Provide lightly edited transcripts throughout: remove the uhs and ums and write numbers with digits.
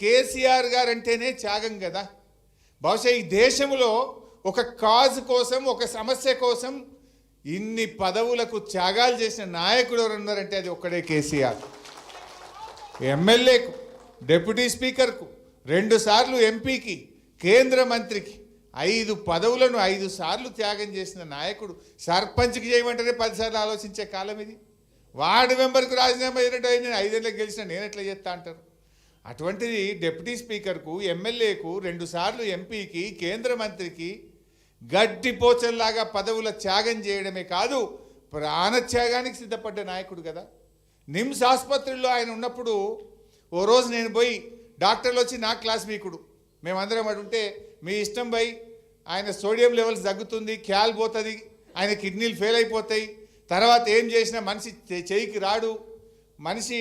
కేసీఆర్ గారు అంటేనే త్యాగం కదా. బహుశా ఈ దేశంలో ఒక కాజ్ కోసం, ఒక సమస్య కోసం ఇన్ని పదవులకు త్యాగాలు చేసిన నాయకుడు ఎవరు ఉన్నారంటే అది ఒక్కడే కేసీఆర్. ఎమ్మెల్యేకు, డిప్యూటీ స్పీకర్కు, 2 సార్లు ఎంపీకి, కేంద్ర మంత్రికి 5 పదవులను 5 సార్లు త్యాగం చేసిన నాయకుడు. సర్పంచ్కి చేయమంటేనే 10 సార్లు ఆలోచించే కాలం ఇది. వార్డు మెంబర్కు రాజీనామా అయినట్టు నేను 5 ఏళ్ళకి గెలిచిన నేను ఎట్లా చేస్తా అంటారు. అటువంటిది డిప్యూటీ స్పీకర్కు, ఎమ్మెల్యేకు, 2 సార్లు ఎంపీకి, కేంద్ర మంత్రికి గడ్డిపోచల్లాగా పదవుల త్యాగం చేయడమే కాదు, ప్రాణత్యాగానికి సిద్ధపడ్డ నాయకుడు కదా. నిమ్స్ ఆసుపత్రిలో ఆయన ఉన్నప్పుడు ఓ రోజు నేను పోయి, డాక్టర్లు వచ్చి నా క్లాస్ వీకుడు, మేమందరం అటుంటే మీ ఇష్టం పోయి, ఆయన సోడియం లెవెల్స్ తగ్గుతుంది, క్యాల్ పోతుంది, ఆయన కిడ్నీలు ఫెయిల్ అయిపోతాయి, తర్వాత ఏం చేసినా మనిషి చేయికి రాడు, మనిషి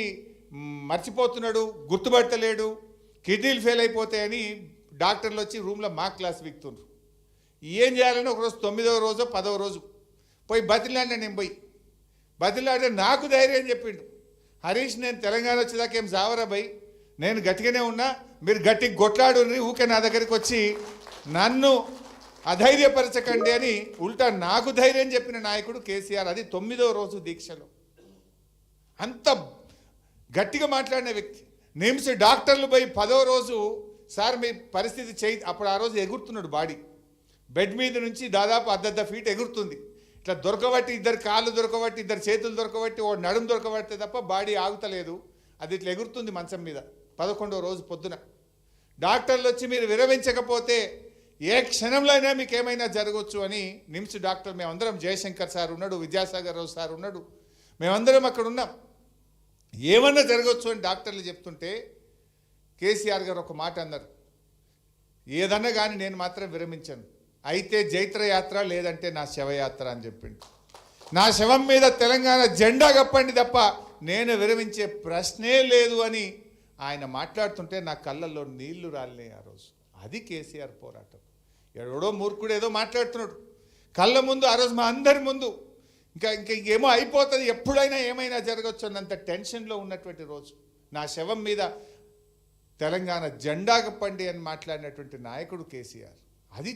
మర్చిపోతున్నాడు, గుర్తుపడతలేడు, కిడ్నీలు ఫెయిల్ అయిపోతాయని డాక్టర్లు వచ్చి రూమ్లో మా క్లాస్ వీక్తుండ్రు. ఏం చేయాలని ఒకరోజు 9వ రోజు 10వ రోజు పోయి బతిలాడినా. నేను పోయి బతిలాడితే నాకు ధైర్యం చెప్పిండు, హరీష్ నేను తెలంగాణ వచ్చేదాకా ఏం జావరా భయ్, నేను గట్టిగానే ఉన్నా, మీరు గట్టిగా కొట్లాడు, ఊకే నా దగ్గరికి వచ్చి నన్ను అధైర్యపరచకండి అని ఉల్టా నాకు ధైర్యం చెప్పిన నాయకుడు కేసీఆర్. అది 9వ రోజు దీక్షలో అంత గట్టిగా మాట్లాడిన వ్యక్తి. నిమ్స్ డాక్టర్లు పోయి 10వ రోజు సార్ మీ పరిస్థితి చేయి, అప్పుడు ఆ రోజు ఎగురుతున్నాడు బాడీ, బెడ్ మీద నుంచి దాదాపు 1.5 ఫీట్ ఎగురుతుంది. ఇట్లా దొరకబట్టి, 2 కాళ్ళు దొరకబట్టి, 2 చేతులు దొరకబట్టి, ఓ నడుము దొరకబడితే తప్ప బాడీ ఆగుతలేదు. అది ఇట్లా ఎగురుతుంది మంచం మీద. 11వ రోజు పొద్దున డాక్టర్లు వచ్చి మీరు విరమించకపోతే ఏ క్షణంలో అయినా మీకు ఏమైనా జరగవచ్చు అని నిమ్స్ డాక్టర్ మేమందరం, జయశంకర్ సార్ ఉన్నాడు, విద్యాసాగర్ రావు సార్ ఉన్నాడు, మేమందరం అక్కడ ఉన్నాం, ఏమన్నా జరగవచ్చు అని డాక్టర్లు చెప్తుంటే కేసీఆర్ గారు ఒక మాట అన్నారు, ఏదన్నా కానీ నేను మాత్రం విరమించను, అయితే జైత్రయాత్ర లేదంటే నా శవయాత్ర అని చెప్పిండు. నా శవం మీద తెలంగాణ జెండా కప్పండి తప్ప నేను విరమించే ప్రశ్నే లేదు అని ఆయన మాట్లాడుతుంటే నా కళ్ళల్లో నీళ్లు రాలినాయి ఆ రోజు. అది కేసీఆర్ పోరాటం. ఎవడో మూర్ఖుడు ఏదో మాట్లాడుతున్నాడు కళ్ళ ముందు, ఆ రోజు మా అందరి ముందు ఇంకేమో అయిపోతుంది, ఎప్పుడైనా ఏమైనా జరగచ్చు అన్నంత టెన్షన్లో ఉన్నటువంటి రోజు. నా శవం మీద తెలంగాణ జెండా కప్పండి అని మాట్లాడినటువంటి నాయకుడు కేసీఆర్. అది